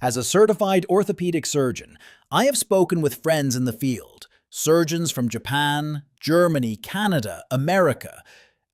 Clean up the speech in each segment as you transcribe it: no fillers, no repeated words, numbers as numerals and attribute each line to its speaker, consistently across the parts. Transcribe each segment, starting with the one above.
Speaker 1: As a certified orthopedic surgeon, I have spoken with friends in the field, surgeons from Japan, Germany, Canada, America,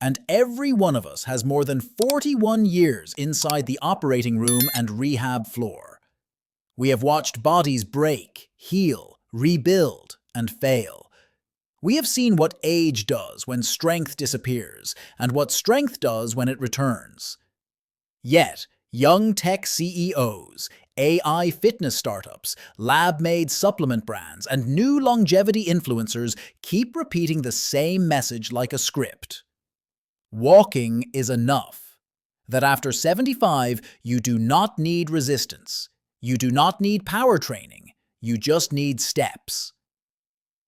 Speaker 1: and every one of us has more than 41 years inside the operating room and rehab floor. We have watched bodies break, heal, rebuild, and fail. We have seen what age does when strength disappears, and what strength does when it returns. Yet, young tech CEOs, AI fitness startups, lab-made supplement brands, and new longevity influencers keep repeating the same message like a script. Walking is enough. That after 75, you do not need resistance. You do not need power training. You just need steps.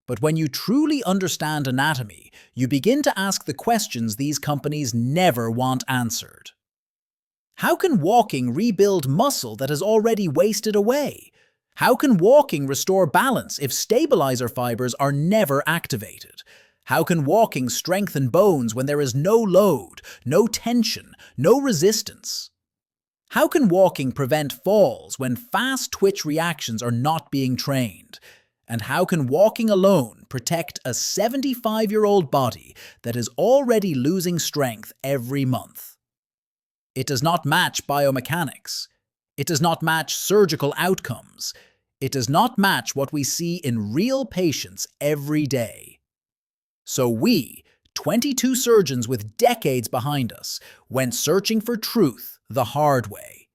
Speaker 1: But when you truly understand anatomy, you begin to ask the questions these companies never want answered. How can walking rebuild muscle that has already wasted away? How can walking restore balance if stabilizer fibers are never activated? How can walking strengthen bones when there is no load, no tension, no resistance? How can walking prevent falls when fast twitch reactions are not being trained? And how can walking alone protect a 75-year-old body that is already losing strength every month? It does not match biomechanics. It does not match surgical outcomes. It does not match what we see in real patients every day. So we, 22 surgeons with decades behind us, went searching for truth the hard way.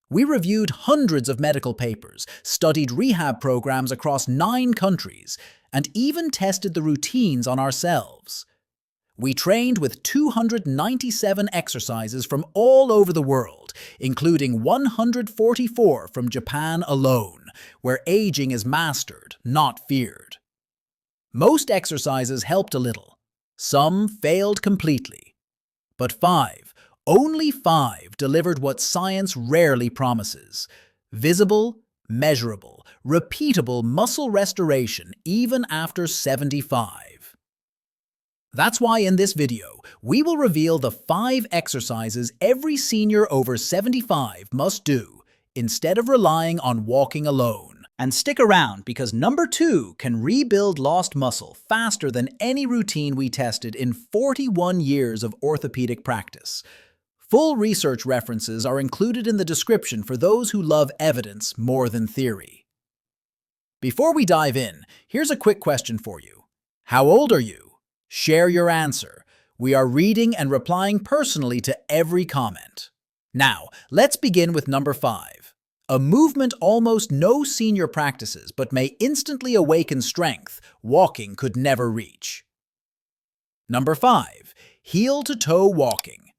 Speaker 1: We reviewed hundreds of medical papers, studied rehab programs across 9 countries, and even tested the routines on ourselves. We trained with 297 exercises from all over the world, including 144 from Japan alone, where aging is mastered, not feared. Most exercises helped a little. Some failed completely. But only 5 delivered what science rarely promises: visible, measurable, repeatable muscle restoration even after 75. That's why in this video, we will reveal the 5 exercises every senior over 75 must do instead of relying on walking alone. And stick around because number 2 can rebuild lost muscle faster than any routine we tested in 41 years of orthopedic practice. Full research references are included in the description for those who love evidence more than theory. Before we dive in, here's a quick question for you. How old are you? Share your answer. We are reading and replying personally to every comment. Now, let's begin with number 5. A movement almost no senior practices but may instantly awaken strength walking could never reach. Number 5. Heel-to-toe walking.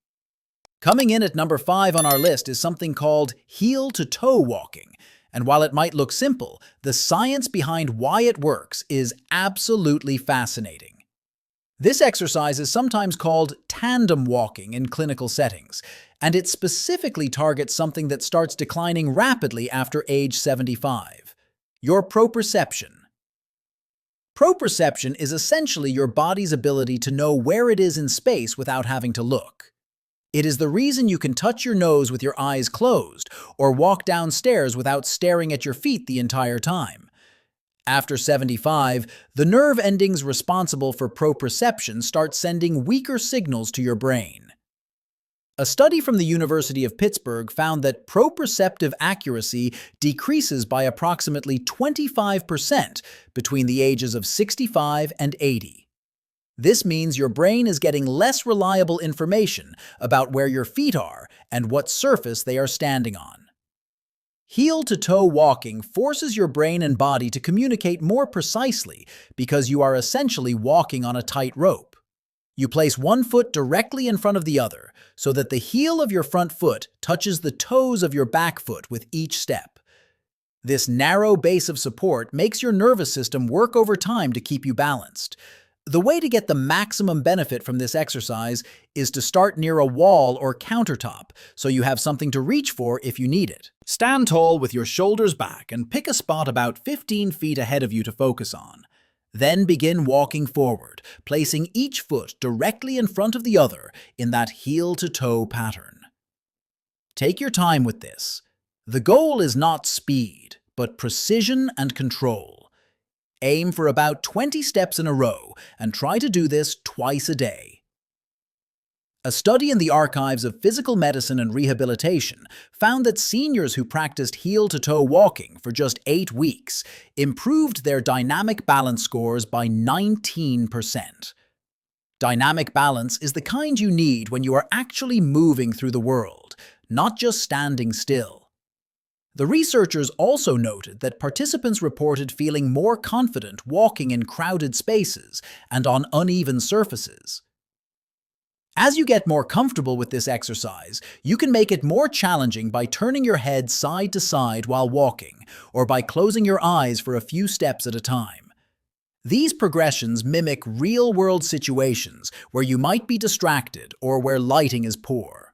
Speaker 1: Coming in at number 5 on our list is something called heel-to-toe walking. And while it might look simple, the science behind why it works is absolutely fascinating. This exercise is sometimes called tandem walking in clinical settings, and it specifically targets something that starts declining rapidly after age 75: your proprioception. Proprioception is essentially your body's ability to know where it is in space without having to look. It is the reason you can touch your nose with your eyes closed or walk downstairs without staring at your feet the entire time. After 75, the nerve endings responsible for proprioception start sending weaker signals to your brain. A study from the University of Pittsburgh found that proprioceptive accuracy decreases by approximately 25% between the ages of 65 and 80. This means your brain is getting less reliable information about where your feet are and what surface they are standing on. Heel-to-toe walking forces your brain and body to communicate more precisely because you are essentially walking on a tight rope. You place one foot directly in front of the other so that the heel of your front foot touches the toes of your back foot with each step. This narrow base of support makes your nervous system work over time to keep you balanced. The way to get the maximum benefit from this exercise is to start near a wall or countertop so you have something to reach for if you need it. Stand tall with your shoulders back and pick a spot about 15 feet ahead of you to focus on. Then begin walking forward, placing each foot directly in front of the other in that heel-to-toe pattern. Take your time with this. The goal is not speed, but precision and control. Aim for about 20 steps in a row and try to do this twice a day. A study in the Archives of Physical Medicine and Rehabilitation found that seniors who practiced heel-to-toe walking for just 8 weeks improved their dynamic balance scores by 19%. Dynamic balance is the kind you need when you are actually moving through the world, not just standing still. The researchers also noted that participants reported feeling more confident walking in crowded spaces and on uneven surfaces. As you get more comfortable with this exercise, you can make it more challenging by turning your head side to side while walking, or by closing your eyes for a few steps at a time. These progressions mimic real-world situations where you might be distracted or where lighting is poor.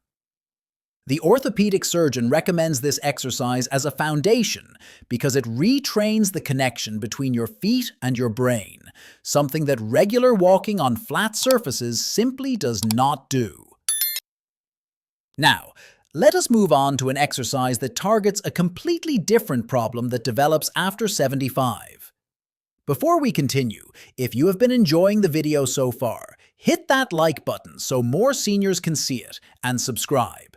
Speaker 1: The orthopedic surgeon recommends this exercise as a foundation because it retrains the connection between your feet and your brain, something that regular walking on flat surfaces simply does not do. Now, let us move on to an exercise that targets a completely different problem that develops after 75. Before we continue, if you have been enjoying the video so far, hit that like button so more seniors can see it, and subscribe.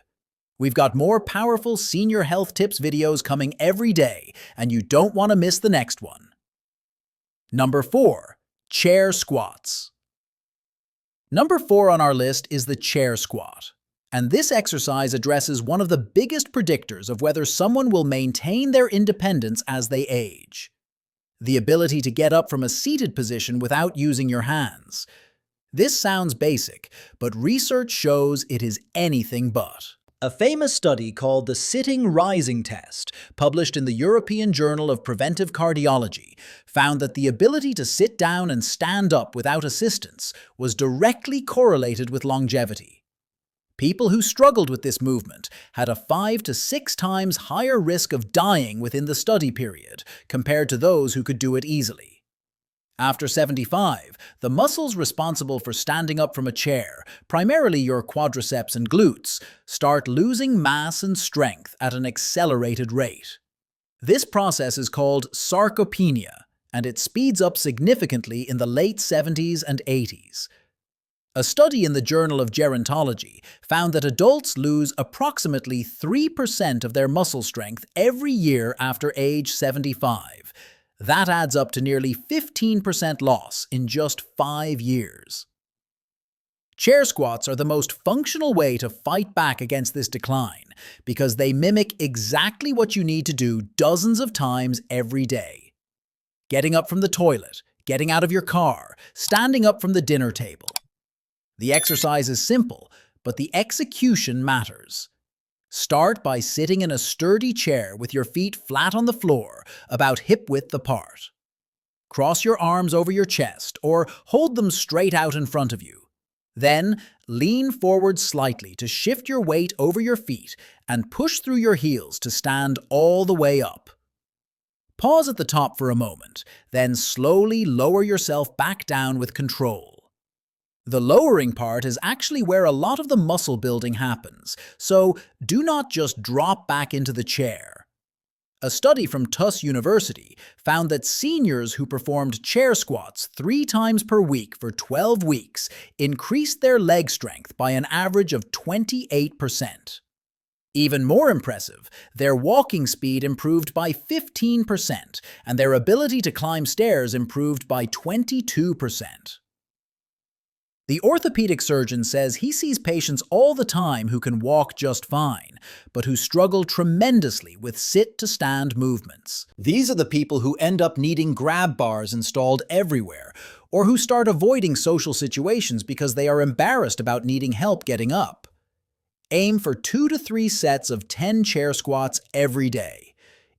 Speaker 1: We've got more powerful senior health tips videos coming every day, and you don't want to miss the next one. Number 4. Chair squats. Number 4 on our list is the chair squat, and this exercise addresses one of the biggest predictors of whether someone will maintain their independence as they age: the ability to get up from a seated position without using your hands. This sounds basic, but research shows it is anything but. A famous study called the sitting-rising test, published in the European Journal of Preventive Cardiology, found that the ability to sit down and stand up without assistance was directly correlated with longevity. People who struggled with this movement had a 5 to 6 times higher risk of dying within the study period compared to those who could do it easily. After 75, the muscles responsible for standing up from a chair, primarily your quadriceps and glutes, start losing mass and strength at an accelerated rate. This process is called sarcopenia, and it speeds up significantly in the late 70s and 80s. A study in the Journal of Gerontology found that adults lose approximately 3% of their muscle strength every year after age 75. That adds up to nearly 15% loss in just 5 years. Chair squats are the most functional way to fight back against this decline because they mimic exactly what you need to do dozens of times every day. Getting up from the toilet, getting out of your car, standing up from the dinner table. The exercise is simple, but the execution matters. Start by sitting in a sturdy chair with your feet flat on the floor, about hip-width apart. Cross your arms over your chest or hold them straight out in front of you. Then, lean forward slightly to shift your weight over your feet and push through your heels to stand all the way up. Pause at the top for a moment, then slowly lower yourself back down with control. The lowering part is actually where a lot of the muscle building happens, so do not just drop back into the chair. A study from Tufts University found that seniors who performed chair squats 3 times per week for 12 weeks increased their leg strength by an average of 28%. Even more impressive, their walking speed improved by 15%, and their ability to climb stairs improved by 22%. The orthopedic surgeon says he sees patients all the time who can walk just fine, but who struggle tremendously with sit-to-stand movements. These are the people who end up needing grab bars installed everywhere, or who start avoiding social situations because they are embarrassed about needing help getting up. Aim for 2 to 3 sets of 10 chair squats every day.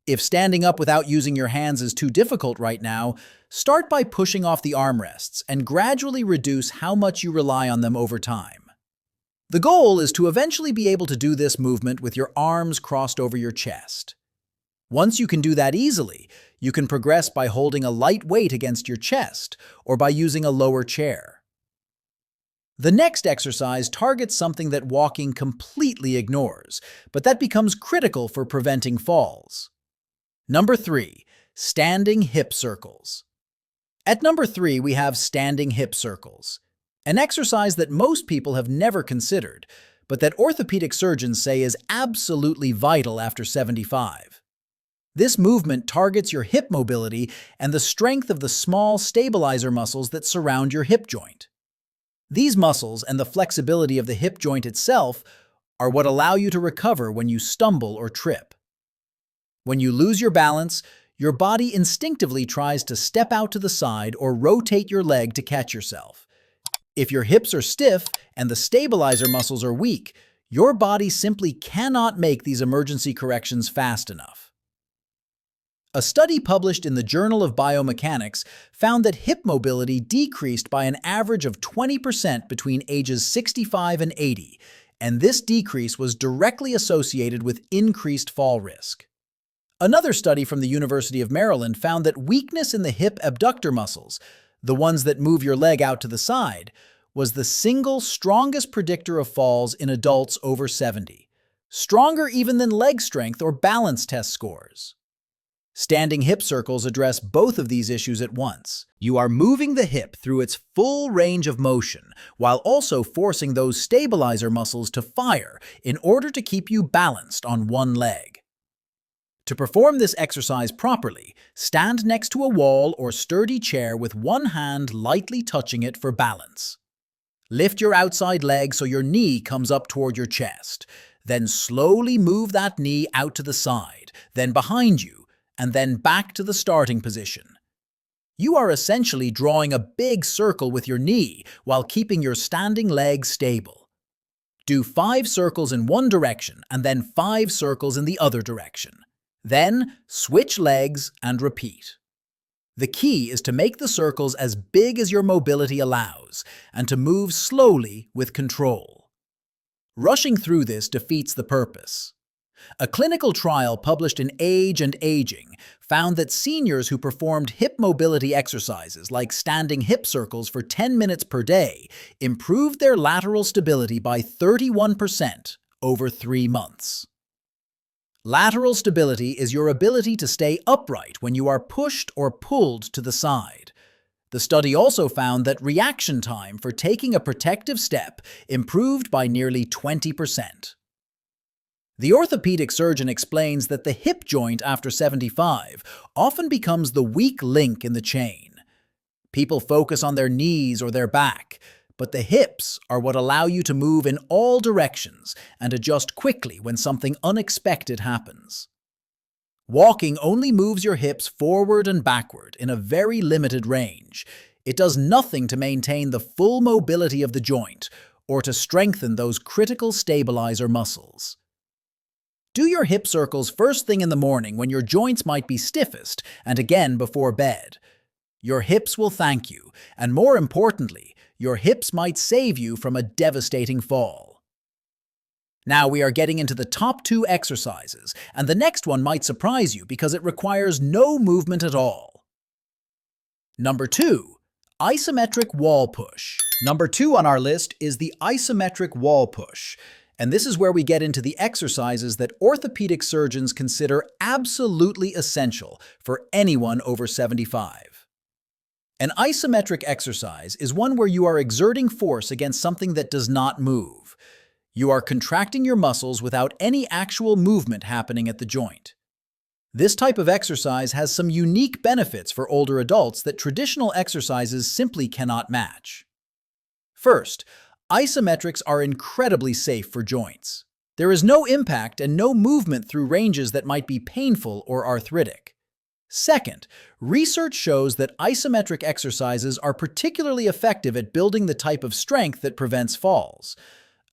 Speaker 1: If standing up without using your hands is too difficult right now, start by pushing off the armrests and gradually reduce how much you rely on them over time. The goal is to eventually be able to do this movement with your arms crossed over your chest. Once you can do that easily, you can progress by holding a light weight against your chest or by using a lower chair. The next exercise targets something that walking completely ignores, but that becomes critical for preventing falls. Number 3. Standing hip circles. At number 3, we have standing hip circles, an exercise that most people have never considered, but that orthopedic surgeons say is absolutely vital after 75. This movement targets your hip mobility and the strength of the small stabilizer muscles that surround your hip joint. These muscles and the flexibility of the hip joint itself are what allow you to recover when you stumble or trip. When you lose your balance, your body instinctively tries to step out to the side or rotate your leg to catch yourself. If your hips are stiff and the stabilizer muscles are weak, your body simply cannot make these emergency corrections fast enough. A study published in the Journal of Biomechanics found that hip mobility decreased by an average of 20% between ages 65 and 80, and this decrease was directly associated with increased fall risk. Another study from the University of Maryland found that weakness in the hip abductor muscles, the ones that move your leg out to the side, was the single strongest predictor of falls in adults over 70, stronger even than leg strength or balance test scores. Standing hip circles address both of these issues at once. You are moving the hip through its full range of motion, while also forcing those stabilizer muscles to fire in order to keep you balanced on one leg. To perform this exercise properly, stand next to a wall or sturdy chair with one hand lightly touching it for balance. Lift your outside leg so your knee comes up toward your chest. Then slowly move that knee out to the side, then behind you, and then back to the starting position. You are essentially drawing a big circle with your knee while keeping your standing leg stable. Do 5 circles in one direction and then 5 circles in the other direction. Then switch legs and repeat. The key is to make the circles as big as your mobility allows and to move slowly with control. Rushing through this defeats the purpose. A clinical trial published in Age and Aging found that seniors who performed hip mobility exercises like standing hip circles for 10 minutes per day improved their lateral stability by 31% over 3 months. Lateral stability is your ability to stay upright when you are pushed or pulled to the side. The study also found that reaction time for taking a protective step improved by nearly 20%. The orthopedic surgeon explains that the hip joint after 75 often becomes the weak link in the chain. People focus on their knees or their back, but the hips are what allow you to move in all directions and adjust quickly when something unexpected happens. Walking only moves your hips forward and backward in a very limited range. It does nothing to maintain the full mobility of the joint or to strengthen those critical stabilizer muscles. Do your hip circles first thing in the morning when your joints might be stiffest and again before bed. Your hips will thank you, and more importantly, your hips might save you from a devastating fall. Now we are getting into the top 2 exercises, and the next one might surprise you because it requires no movement at all. Number 2. Isometric wall push. Number 2 on our list is the isometric wall push. And this is where we get into the exercises that orthopedic surgeons consider absolutely essential for anyone over 75. An isometric exercise is one where you are exerting force against something that does not move. You are contracting your muscles without any actual movement happening at the joint. This type of exercise has some unique benefits for older adults that traditional exercises simply cannot match. First, isometrics are incredibly safe for joints. There is no impact and no movement through ranges that might be painful or arthritic. Second, research shows that isometric exercises are particularly effective at building the type of strength that prevents falls.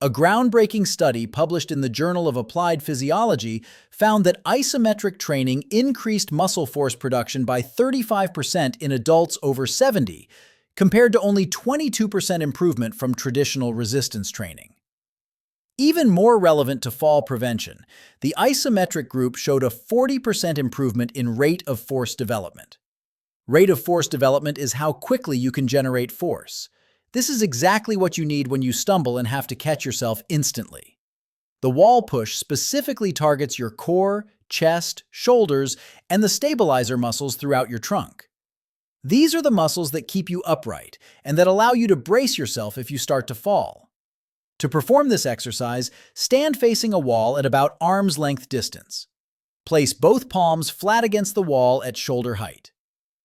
Speaker 1: A groundbreaking study published in the Journal of Applied Physiology found that isometric training increased muscle force production by 35% in adults over 70, compared to only 22% improvement from traditional resistance training. Even more relevant to fall prevention, the isometric group showed a 40% improvement in rate of force development. Rate of force development is how quickly you can generate force. This is exactly what you need when you stumble and have to catch yourself instantly. The wall push specifically targets your core, chest, shoulders, and the stabilizer muscles throughout your trunk. These are the muscles that keep you upright and that allow you to brace yourself if you start to fall. To perform this exercise, stand facing a wall at about arm's length distance. Place both palms flat against the wall at shoulder height.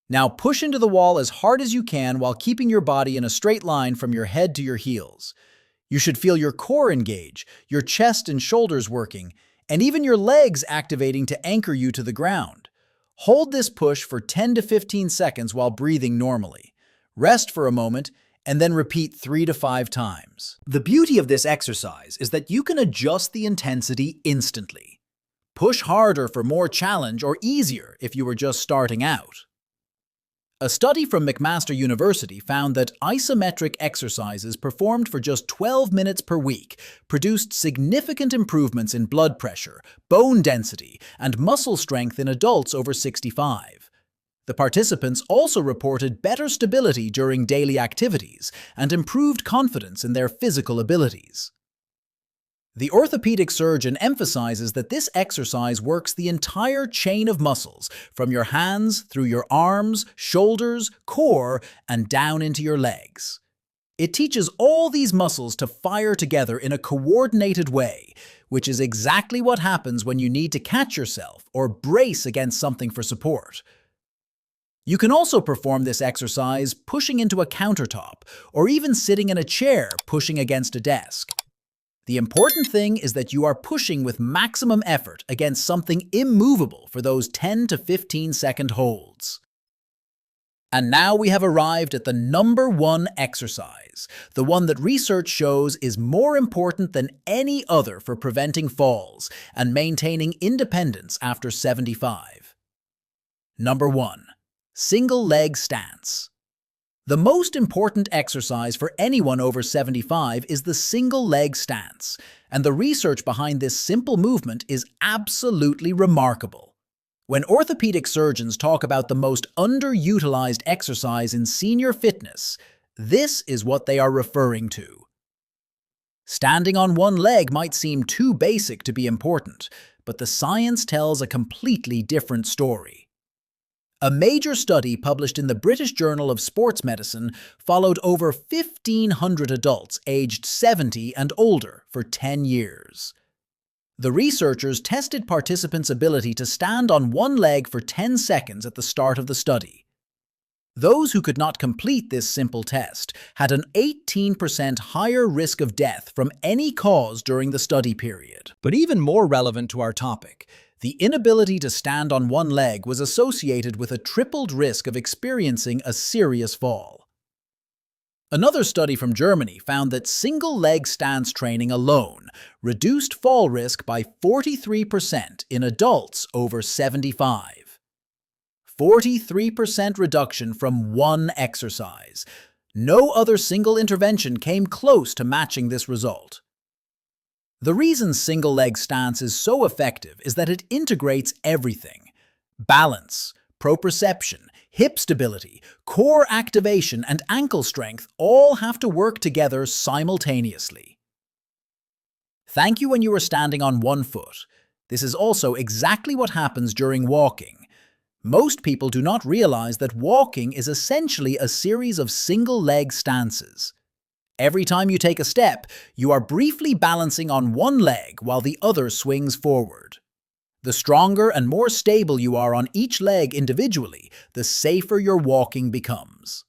Speaker 1: Now push into the wall as hard as you can while keeping your body in a straight line from your head to your heels. You should feel your core engage, your chest and shoulders working, and even your legs activating to anchor you to the ground. Hold this push for 10 to 15 seconds while breathing normally. Rest for a moment, and then repeat 3 to 5 times. The beauty of this exercise is that you can adjust the intensity instantly. Push harder for more challenge or easier if you were just starting out. A study from McMaster University found that isometric exercises performed for just 12 minutes per week produced significant improvements in blood pressure, bone density, and muscle strength in adults over 65. The participants also reported better stability during daily activities and improved confidence in their physical abilities. The orthopedic surgeon emphasizes that this exercise works the entire chain of muscles, from your hands through your arms, shoulders, core, and down into your legs. It teaches all these muscles to fire together in a coordinated way, which is exactly what happens when you need to catch yourself or brace against something for support. You can also perform this exercise pushing into a countertop or even sitting in a chair pushing against a desk. The important thing is that you are pushing with maximum effort against something immovable for those 10 to 15 second holds. And now we have arrived at the number one exercise, the one that research shows is more important than any other for preventing falls and maintaining independence after 75. Number 1. Single leg stance. The most important exercise for anyone over 75 is the single leg stance, and the research behind this simple movement is absolutely remarkable. When orthopedic surgeons talk about the most underutilized exercise in senior fitness, this is what they are referring to. Standing on one leg might seem too basic to be important, but the science tells a completely different story. A major study published in the British Journal of Sports Medicine followed over 1,500 adults aged 70 and older for 10 years. The researchers tested participants' ability to stand on one leg for 10 seconds at the start of the study. Those who could not complete this simple test had an 18% higher risk of death from any cause during the study period. But even more relevant to our topic, the inability to stand on one leg was associated with a tripled risk of experiencing a serious fall. Another study from Germany found that single-leg stance training alone reduced fall risk by 43% in adults over 75. 43% reduction from one exercise. No other single intervention came close to matching this result. The reason single-leg stance is so effective is that it integrates everything. Balance, proprioception, hip stability, core activation, and ankle strength all have to work together simultaneously. Thank you when you are standing on one foot. This is also exactly what happens during walking. Most people do not realize that walking is essentially a series of single-leg stances. Every time you take a step, you are briefly balancing on one leg while the other swings forward. The stronger and more stable you are on each leg individually, the safer your walking becomes.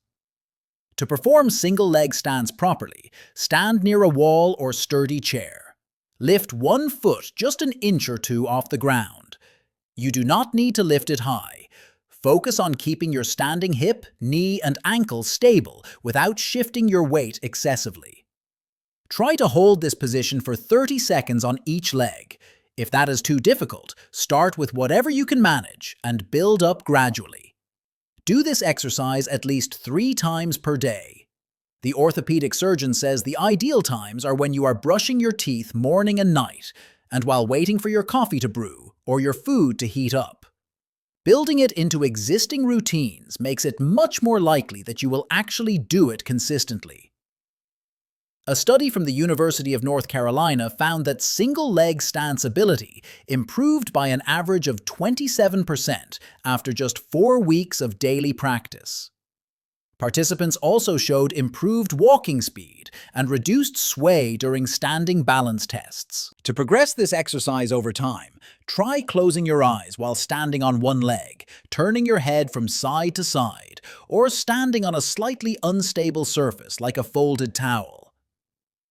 Speaker 1: To perform single-leg stance properly, stand near a wall or sturdy chair. Lift one foot just an inch or two off the ground. You do not need to lift it high. Focus on keeping your standing hip, knee, and ankle stable without shifting your weight excessively. Try to hold this position for 30 seconds on each leg. If that is too difficult, start with whatever you can manage and build up gradually. Do this exercise at least 3 times per day. The orthopedic surgeon says the ideal times are when you are brushing your teeth morning and night, and while waiting for your coffee to brew or your food to heat up. Building it into existing routines makes it much more likely that you will actually do it consistently. A study from the University of North Carolina found that single-leg stance ability improved by an average of 27% after just 4 weeks of daily practice. Participants also showed improved walking speed and reduced sway during standing balance tests. To progress this exercise over time, try closing your eyes while standing on one leg, turning your head from side to side, or standing on a slightly unstable surface like a folded towel.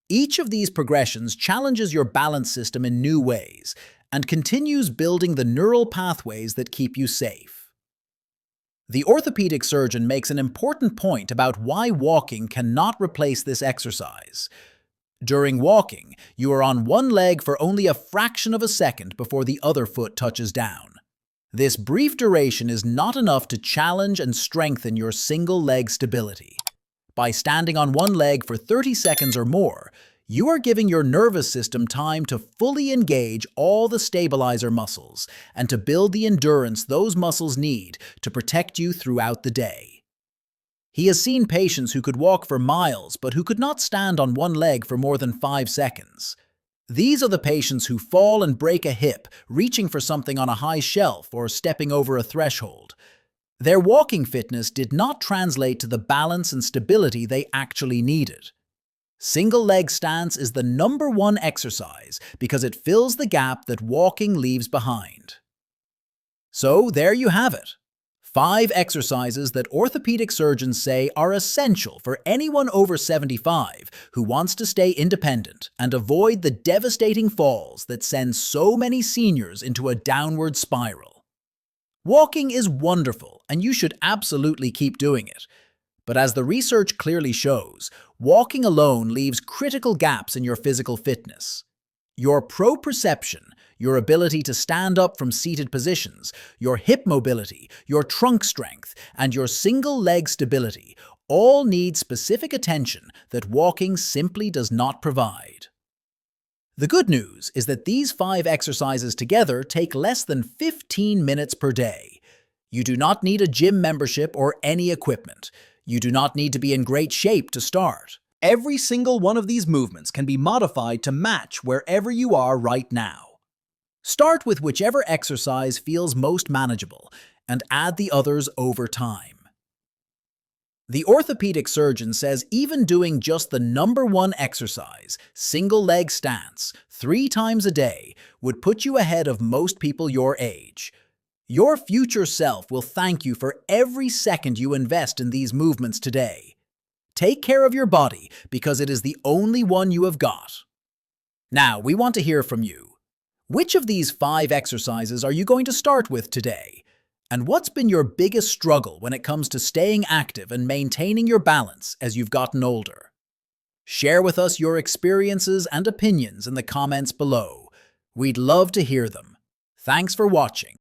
Speaker 1: Each of these progressions challenges your balance system in new ways and continues building the neural pathways that keep you safe. The orthopedic surgeon makes an important point about why walking cannot replace this exercise. During walking, you are on one leg for only a fraction of a second before the other foot touches down. This brief duration is not enough to challenge and strengthen your single leg stability. By standing on one leg for 30 seconds or more, you are giving your nervous system time to fully engage all the stabilizer muscles and to build the endurance those muscles need to protect you throughout the day. He has seen patients who could walk for miles but who could not stand on one leg for more than 5 seconds. These are the patients who fall and break a hip, reaching for something on a high shelf or stepping over a threshold. Their walking fitness did not translate to the balance and stability they actually needed. Single-leg stance is the #1 exercise because it fills the gap that walking leaves behind. So there you have it. 5 exercises that orthopedic surgeons say are essential for anyone over 75 who wants to stay independent and avoid the devastating falls that send so many seniors into a downward spiral. Walking is wonderful, and you should absolutely keep doing it. But as the research clearly shows, walking alone leaves critical gaps in your physical fitness. Your proprioception, your ability to stand up from seated positions, your hip mobility, your trunk strength, and your single leg stability all need specific attention that walking simply does not provide. The good news is that these 5 exercises together take less than 15 minutes per day. You do not need a gym membership or any equipment. You do not need to be in great shape to start. Every single one of these movements can be modified to match wherever you are right now. Start with whichever exercise feels most manageable and add the others over time. The orthopedic surgeon says even doing just the #1 exercise, single leg stance, 3 times a day would put you ahead of most people your age. Your future self will thank you for every second you invest in these movements today. Take care of your body because it is the only one you have got. Now, we want to hear from you. Which of these 5 exercises are you going to start with today? And what's been your biggest struggle when it comes to staying active and maintaining your balance as you've gotten older? Share with us your experiences and opinions in the comments below. We'd love to hear them. Thanks for watching.